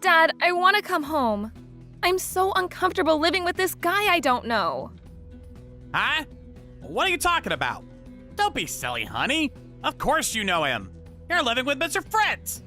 Dad, I want to come home. I'm so uncomfortable living with this guy I don't know. Huh? What are you talking about? Don't be silly, honey. Of course you know him. You're living with Mr. Fritz.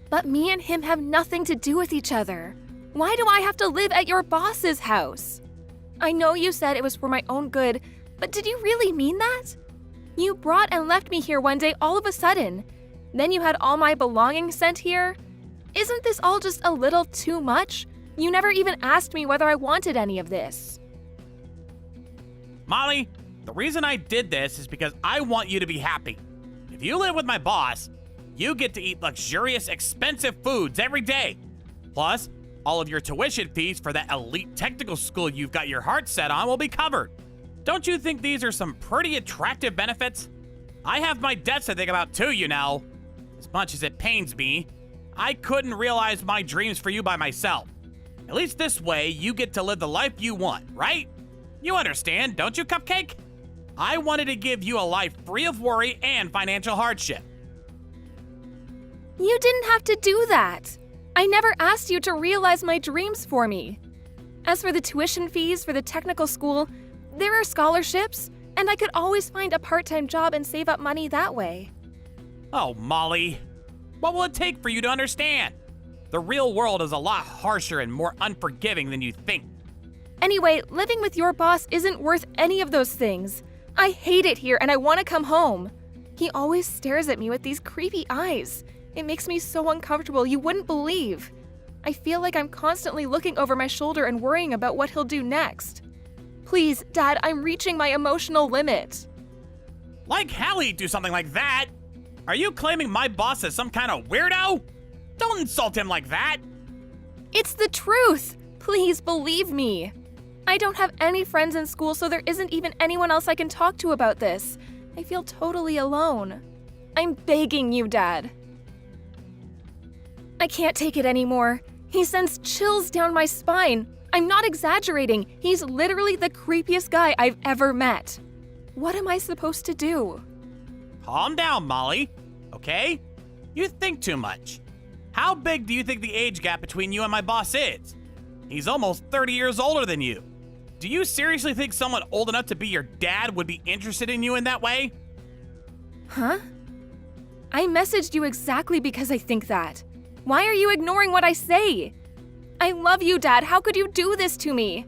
But me and him have nothing to do with each other. Why do I have to live at your boss's house? I know you said it was for my own good, but did you really mean that? You brought and left me here one day all of a sudden. Then you had all my belongings sent here. Isn't this all just a little too much? You never even asked me whether I wanted any of this. Molly, the reason I did this is because I want you to be happy. If you live with my boss, you get to eat luxurious, expensive foods every day. Plus, all of your tuition fees for that elite technical school you've got your heart set on will be covered. Don't you think these are some pretty attractive benefits? I have my debts to think about too, you know. As much as it pains me, I couldn't realize my dreams for you by myself. At least this way, you get to live the life you want, right? You understand, don't you, Cupcake? I wanted to give you a life free of worry and financial hardship. You didn't have to do that. I never asked you to realize my dreams for me. As for the tuition fees for the technical school, there are scholarships, and I could always find a part-time job and save up money that way. Oh, Molly. What will it take for you to understand? The real world is a lot harsher and more unforgiving than you think. Anyway, living with your boss isn't worth any of those things. I hate it here and I want to come home. He always stares at me with these creepy eyes. It makes me so uncomfortable you wouldn't believe. I feel like I'm constantly looking over my shoulder and worrying about what he'll do next. Please, Dad, I'm reaching my emotional limit. Like hell he'd do something like that. Are you claiming my boss is some kind of weirdo? Don't insult him like that. It's the truth. Please believe me. I don't have any friends in school, so there isn't even anyone else I can talk to about this. I feel totally alone. I'm begging you, Dad. I can't take it anymore. He sends chills down my spine. I'm not exaggerating. He's literally the creepiest guy I've ever met. What am I supposed to do? Calm down, Molly. Okay? You think too much. How big do you think the age gap between you and my boss is? He's almost 30 years older than you. Do you seriously think someone old enough to be your dad would be interested in you in that way? Huh? I messaged you exactly because I think that. Why are you ignoring what I say? I love you, Dad. How could you do this to me?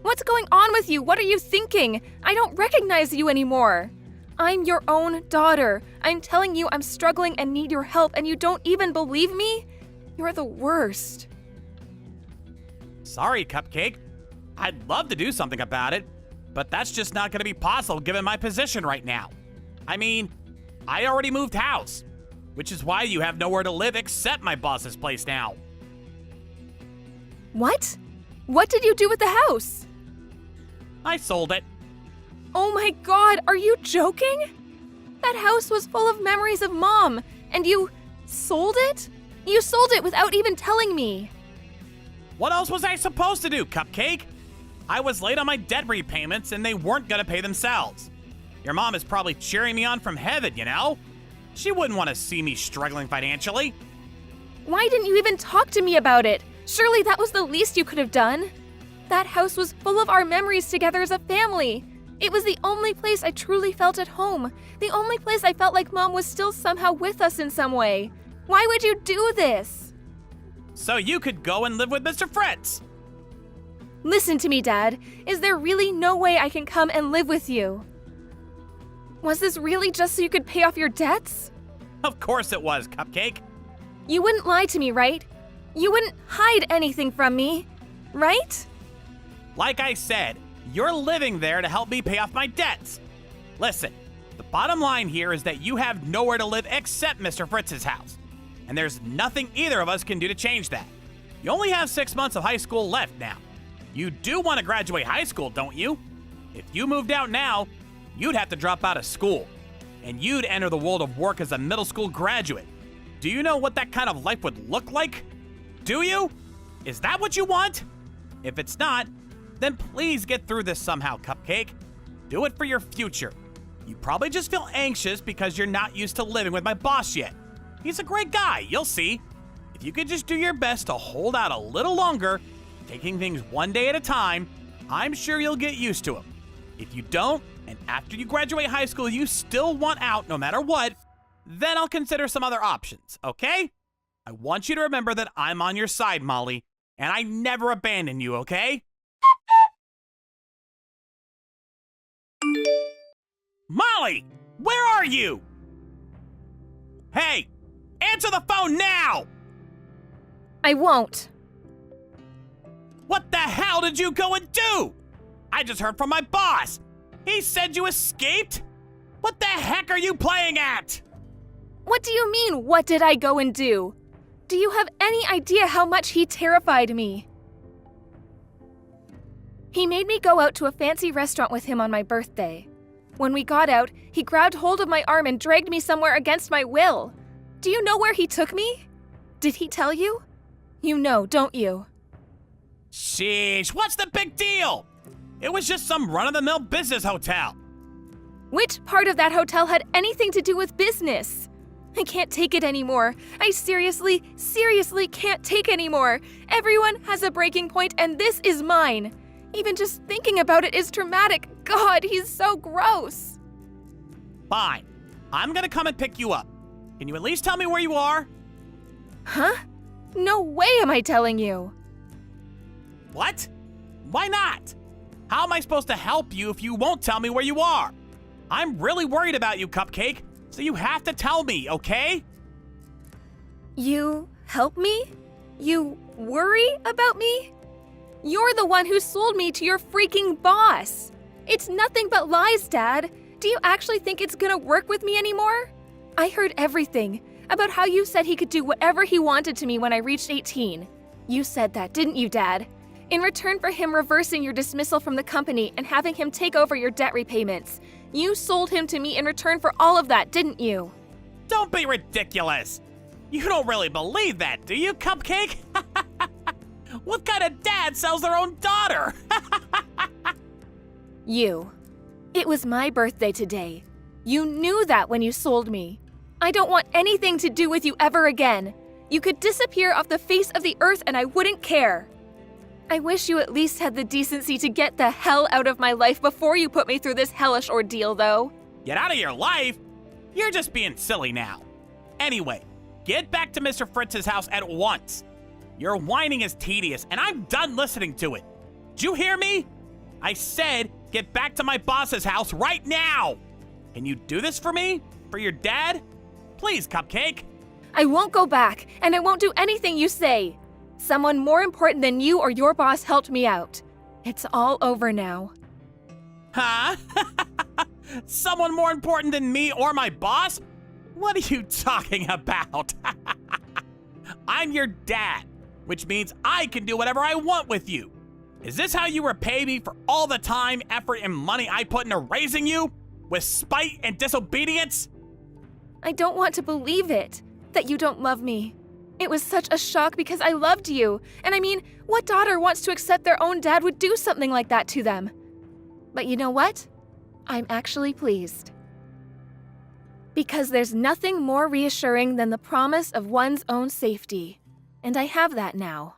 What's going on with you? What are you thinking? I don't recognize you anymore. I'm your own daughter. I'm telling you I'm struggling and need your help, and you don't even believe me? You're the worst. Sorry, Cupcake. I'd love to do something about it, but that's just not going to be possible given my position right now. I mean, I already moved house, which is why you have nowhere to live except my boss's place now. What? What did you do with the house? I sold it. Oh my God, are you joking? That house was full of memories of Mom, and you sold it? You sold it without even telling me. What else was I supposed to do, Cupcake? I was late on my debt repayments and they weren't gonna pay themselves. Your mom is probably cheering me on from heaven, you know? She wouldn't want to see me struggling financially. Why didn't you even talk to me about it? Surely that was the least you could have done. That house was full of our memories together as a family. It was the only place I truly felt at home. The only place I felt like Mom was still somehow with us in some way. Why would you do this? So you could go and live with Mr. Fritz. Listen to me, Dad. Is there really no way I can come and live with you? Was this really just so you could pay off your debts? Of course it was, Cupcake. You wouldn't lie to me, right? You wouldn't hide anything from me, right? Like I said, you're living there to help me pay off my debts. Listen, the bottom line here is that you have nowhere to live except Mr. Fritz's house. And there's nothing either of us can do to change that. You only have 6 months of high school left now. You do want to graduate high school, don't you? If you moved out now, you'd have to drop out of school. And you'd enter the world of work as a middle school graduate. Do you know what that kind of life would look like? Do you? Is that what you want? If it's not, then please get through this somehow, Cupcake. Do it for your future. You probably just feel anxious because you're not used to living with my boss yet. He's a great guy, you'll see. If you could just do your best to hold out a little longer, taking things one day at a time, I'm sure you'll get used to them. If you don't, and after you graduate high school you still want out no matter what, then I'll consider some other options, okay? I want you to remember that I'm on your side, Molly, and I never abandon you, okay? Molly, where are you? Hey, answer the phone now! I won't. What the hell did you go and do? I just heard from my boss. He said you escaped? What the heck are you playing at? What do you mean, what did I go and do? Do you have any idea how much he terrified me? He made me go out to a fancy restaurant with him on my birthday. When we got out, he grabbed hold of my arm and dragged me somewhere against my will. Do you know where he took me? Did he tell you? You know, don't you? Sheesh, what's the big deal? It was just some run-of-the-mill business hotel. Which part of that hotel had anything to do with business? I can't take it anymore. I seriously can't take anymore. Everyone has a breaking point, and this is mine. Even just thinking about it is traumatic. God, he's so gross. Fine. I'm gonna come and pick you up. Can you at least tell me where you are? Huh? No way am I telling you. What? Why not? How am I supposed to help you if you won't tell me where you are? I'm really worried about you, Cupcake, so you have to tell me, okay? You help me? You worry about me? You're the one who sold me to your freaking boss. It's nothing but lies, Dad. Do you actually think it's gonna work with me anymore? I heard everything about how you said he could do whatever he wanted to me when I reached 18. You said that, didn't you, Dad? In return for him reversing your dismissal from the company and having him take over your debt repayments. You sold him to me in return for all of that, didn't you? Don't be ridiculous. You don't really believe that, do you, Cupcake? What kind of dad sells their own daughter? You. It was my birthday today. You knew that when you sold me. I don't want anything to do with you ever again. You could disappear off the face of the earth and I wouldn't care. I wish you at least had the decency to get the hell out of my life before you put me through this hellish ordeal, though. Get out of your life? You're just being silly now. Anyway, get back to Mr. Fritz's house at once. Your whining is tedious, and I'm done listening to it. Did you hear me? I said get back to my boss's house right now. Can you do this for me? For your dad? Please, Cupcake. I won't go back, and I won't do anything you say. Someone more important than you or your boss helped me out. It's all over now. Huh? Someone more important than me or my boss? What are you talking about? I'm your dad, which means I can do whatever I want with you. Is this how you repay me for all the time, effort, and money I put into raising you? With spite and disobedience? I don't want to believe it, that you don't love me. It was such a shock because I loved you. And I mean, what daughter wants to accept their own dad would do something like that to them? But you know what? I'm actually pleased. Because there's nothing more reassuring than the promise of one's own safety. And I have that now.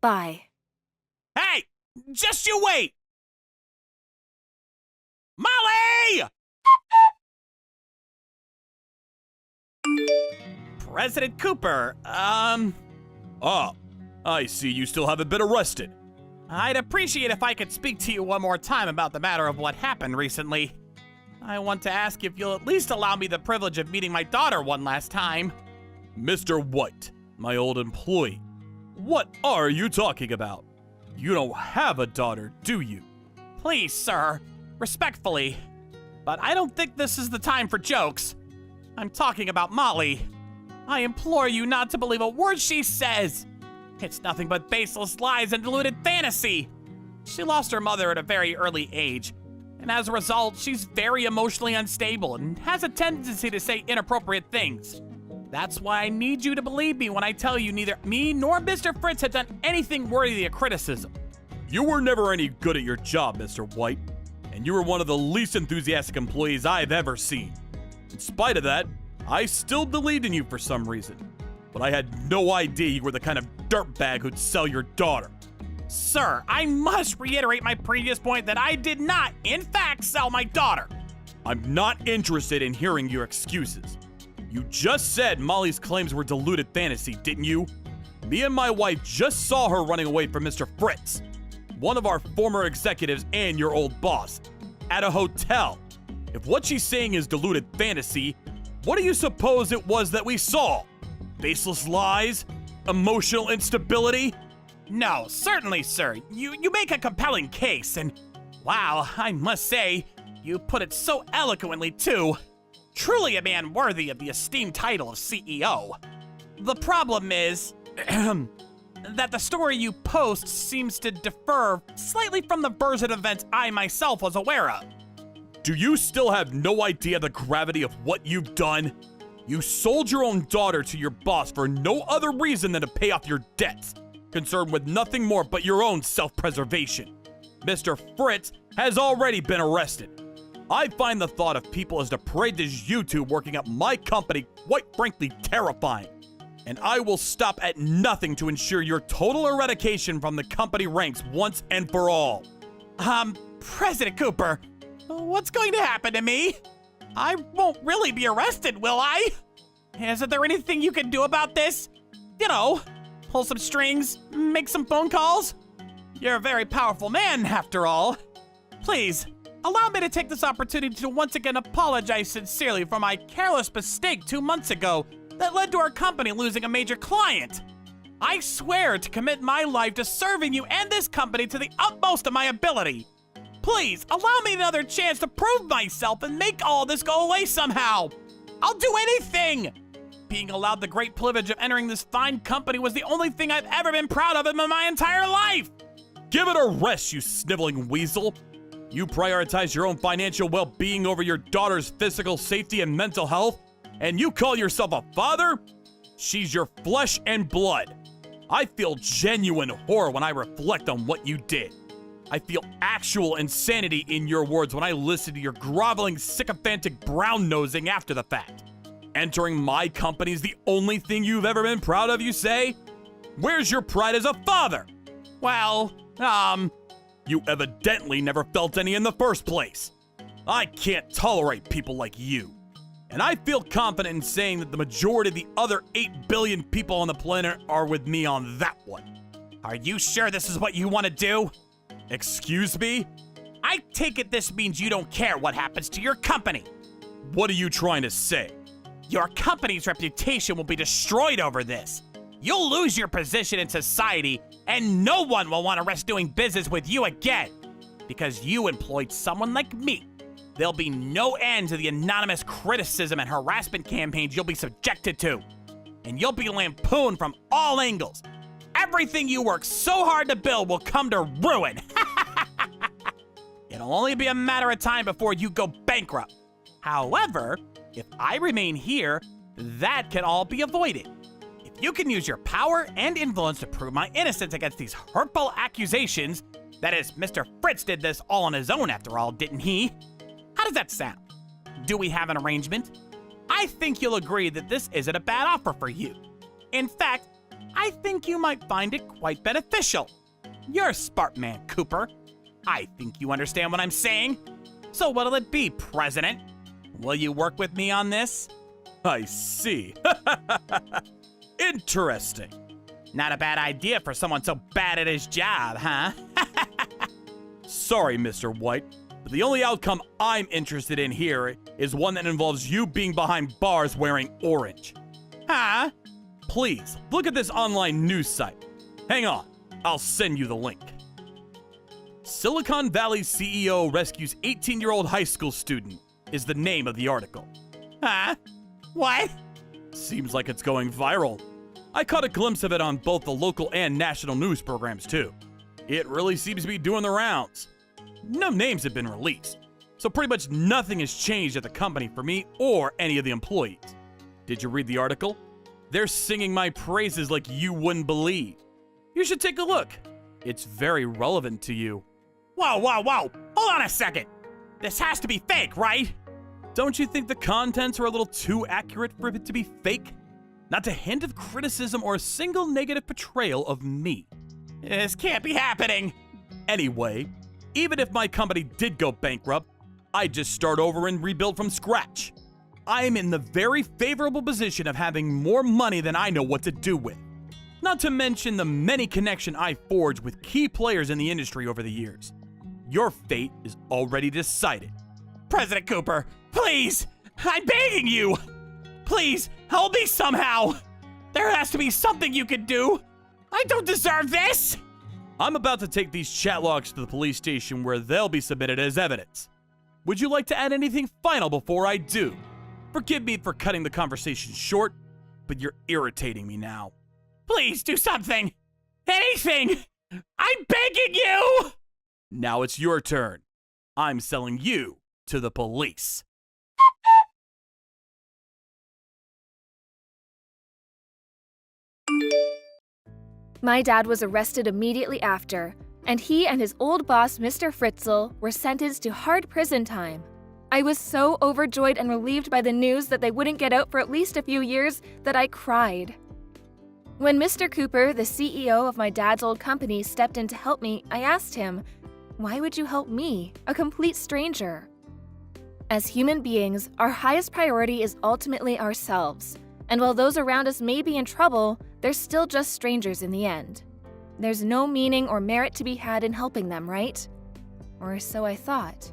Bye. Hey! Just you wait! Molly! President Cooper, Oh, I see you still haven't been arrested. I'd appreciate if I could speak to you one more time about the matter of what happened recently. I want to ask if you'll at least allow me the privilege of meeting my daughter one last time. Mr. White, my old employee, what are you talking about? You don't have a daughter, do you? Please, sir, respectfully, but I don't think this is the time for jokes. I'm talking about Molly. I implore you not to believe a word she says. It's nothing but baseless lies and deluded fantasy. She lost her mother at a very early age, and as a result, she's very emotionally unstable and has a tendency to say inappropriate things. That's why I need you to believe me when I tell you neither me nor Mr. Fritz have done anything worthy of criticism. You were never any good at your job, Mr. White, and you were one of the least enthusiastic employees I've ever seen. In spite of that, I still believed in you for some reason. but I had no idea you were the kind of dirtbag who'd sell your daughter. Sir, I must reiterate my previous point that I did not, in fact, sell my daughter. I'm not interested in hearing your excuses. You just said Molly's claims were deluded fantasy, didn't you? Me and my wife just saw her running away from Mr. Fritz, one of our former executives and your old boss, at a hotel. If what she's saying is deluded fantasy, what do you suppose it was that we saw? Baseless lies? Emotional instability? No, certainly, sir. You make a compelling case, and wow, I must say, you put it so eloquently, too. Truly a man worthy of the esteemed title of CEO. The problem is that the story you post seems to differ slightly from the version of events I myself was aware of. Do you still have no idea the gravity of what you've done? You sold your own daughter to your boss for no other reason than to pay off your debts, concerned with nothing more but your own self-preservation. Mr. Fritz has already been arrested. I find the thought of people as depraved as you two working at my company quite frankly terrifying. And I will stop at nothing to ensure your total eradication from the company ranks once and for all. President Cooper, what's going to happen to me? I won't really be arrested, will I? Isn't there anything you can do about this? You know, pull some strings, make some phone calls? You're a very powerful man, after all. Please, allow me to take this opportunity to once again apologize sincerely for my careless mistake 2 months ago that led to our company losing a major client. I swear to commit my life to serving you and this company to the utmost of my ability. Please, allow me another chance to prove myself and make all this go away somehow. I'll do anything. Being allowed the great privilege of entering this fine company was the only thing I've ever been proud of in my entire life. Give it a rest, you sniveling weasel. You prioritize your own financial well-being over your daughter's physical safety and mental health, and you call yourself a father? She's your flesh and blood. I feel genuine horror when I reflect on what you did. I feel actual insanity in your words when I listen to your groveling, sycophantic brown-nosing after the fact. Entering my company's the only thing you've ever been proud of, you say? Where's your pride as a father? Well, You evidently never felt any in the first place. I can't tolerate people like you. And I feel confident in saying that the majority of the other 8 billion people on the planet are with me on that one. Are you sure this is what you want to do? Excuse me? I take it this means you don't care what happens to your company. What are you trying to say? Your company's reputation will be destroyed over this. You'll lose your position in society, and no one will want to risk doing business with you again. Because you employed someone like me. There'll be no end to the anonymous criticism and harassment campaigns you'll be subjected to. And you'll be lampooned from all angles. Everything you worked so hard to build will come to ruin. It'll only be a matter of time before you go bankrupt. However, if I remain here, that can all be avoided. If you can use your power and influence to prove my innocence against these hurtful accusations, that is, Mr. Fritz did this all on his own after all, didn't he? How does that sound? Do we have an arrangement? I think you'll agree that this isn't a bad offer for you. In fact, I think you might find it quite beneficial. You're a smart man, Cooper. I think you understand what I'm saying. So what'll it be, President? Will you work with me on this? I see. Interesting. Not a bad idea for someone so bad at his job, huh? Sorry, Mr. White, but the only outcome I'm interested in here is one that involves you being behind bars wearing orange. Huh? Please, look at this online news site. Hang on, I'll send you the link. Silicon Valley CEO rescues 18-year-old high school student is the name of the article. Huh? What? Seems like it's going viral. I caught a glimpse of it on both the local and national news programs too. It really seems to be doing the rounds. No names have been released, so pretty much nothing has changed at the company for me or any of the employees. Did you read the article? They're singing my praises like you wouldn't believe. You should take a look. It's very relevant to you. Whoa, whoa, whoa! Hold on a second! This has to be fake, right? Don't you think the contents are a little too accurate for it to be fake? not a hint of criticism or a single negative portrayal of me. This can't be happening. Anyway, even if my company did go bankrupt, I'd just start over and rebuild from scratch. I am in the very favorable position of having more money than I know what to do with. Not to mention the many connections I forged with key players in the industry over the years. Your fate is already decided. President Cooper, please! I'm begging you! Please, help me somehow! There has to be something you can do! I don't deserve this! I'm about to take these chat logs to the police station where they'll be submitted as evidence. Would you like to add anything final before I do? Forgive me for cutting the conversation short, but you're irritating me now. Please do something! Anything! I'm begging you! Now it's your turn. I'm selling you to the police. My dad was arrested immediately after, and he and his old boss, Mr. Fritzl, were sentenced to hard prison time. I was so overjoyed and relieved by the news that they wouldn't get out for at least a few years that I cried. When Mr. Cooper, the CEO of my dad's old company, stepped in to help me, I asked him, "Why would you help me, a complete stranger?" As human beings, our highest priority is ultimately ourselves. And while those around us may be in trouble, they're still just strangers in the end. There's no meaning or merit to be had in helping them, right? Or so I thought.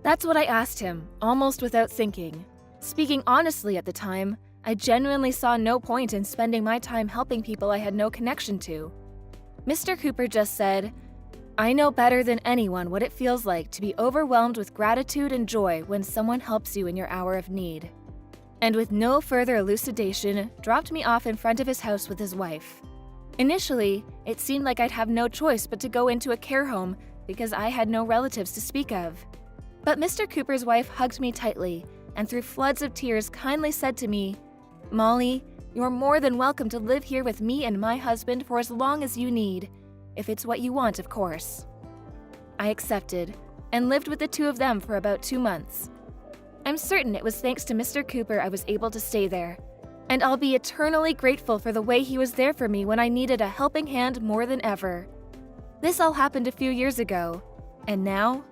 That's what I asked him, almost without thinking. Speaking honestly at the time, I genuinely saw no point in spending my time helping people I had no connection to. Mr. Cooper just said, "I know better than anyone what it feels like to be overwhelmed with gratitude and joy when someone helps you in your hour of need." And with no further elucidation, dropped me off in front of his house with his wife. Initially, it seemed like I'd have no choice but to go into a care home because I had no relatives to speak of. But Mr. Cooper's wife hugged me tightly and through floods of tears kindly said to me, "Molly, you're more than welcome to live here with me and my husband for as long as you need. If it's what you want, of course." I accepted, and lived with the two of them for about 2 months. I'm certain it was thanks to Mr. Cooper I was able to stay there, and I'll be eternally grateful for the way he was there for me when I needed a helping hand more than ever. This all happened a few years ago, and now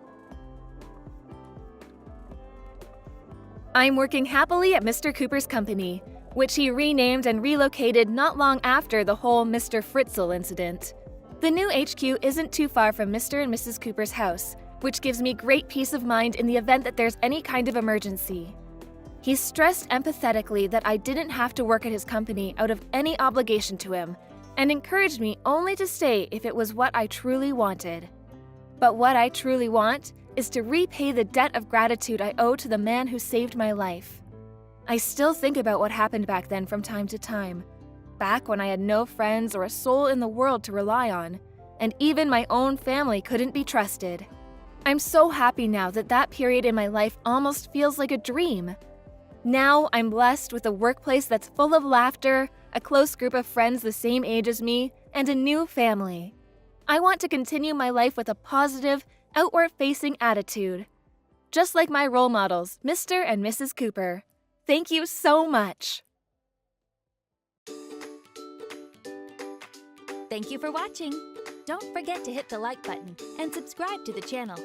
I'm working happily at Mr. Cooper's company, which he renamed and relocated not long after the whole Mr. Fritzl incident. The new HQ isn't too far from Mr. and Mrs. Cooper's house, which gives me great peace of mind in the event that there's any kind of emergency. He stressed empathetically that I didn't have to work at his company out of any obligation to him, and encouraged me only to stay if it was what I truly wanted. But what I truly want is to repay the debt of gratitude I owe to the man who saved my life. I still think about what happened back then from time to time, back when I had no friends or a soul in the world to rely on, and even my own family couldn't be trusted. I'm so happy now that that period in my life almost feels like a dream. Now I'm blessed with a workplace that's full of laughter, a close group of friends the same age as me, and a new family. I want to continue my life with a positive, outward-facing attitude. Just like my role models, Mr. and Mrs. Cooper. Thank you so much. Thank you for watching. Don't forget to hit the like button and subscribe to the channel.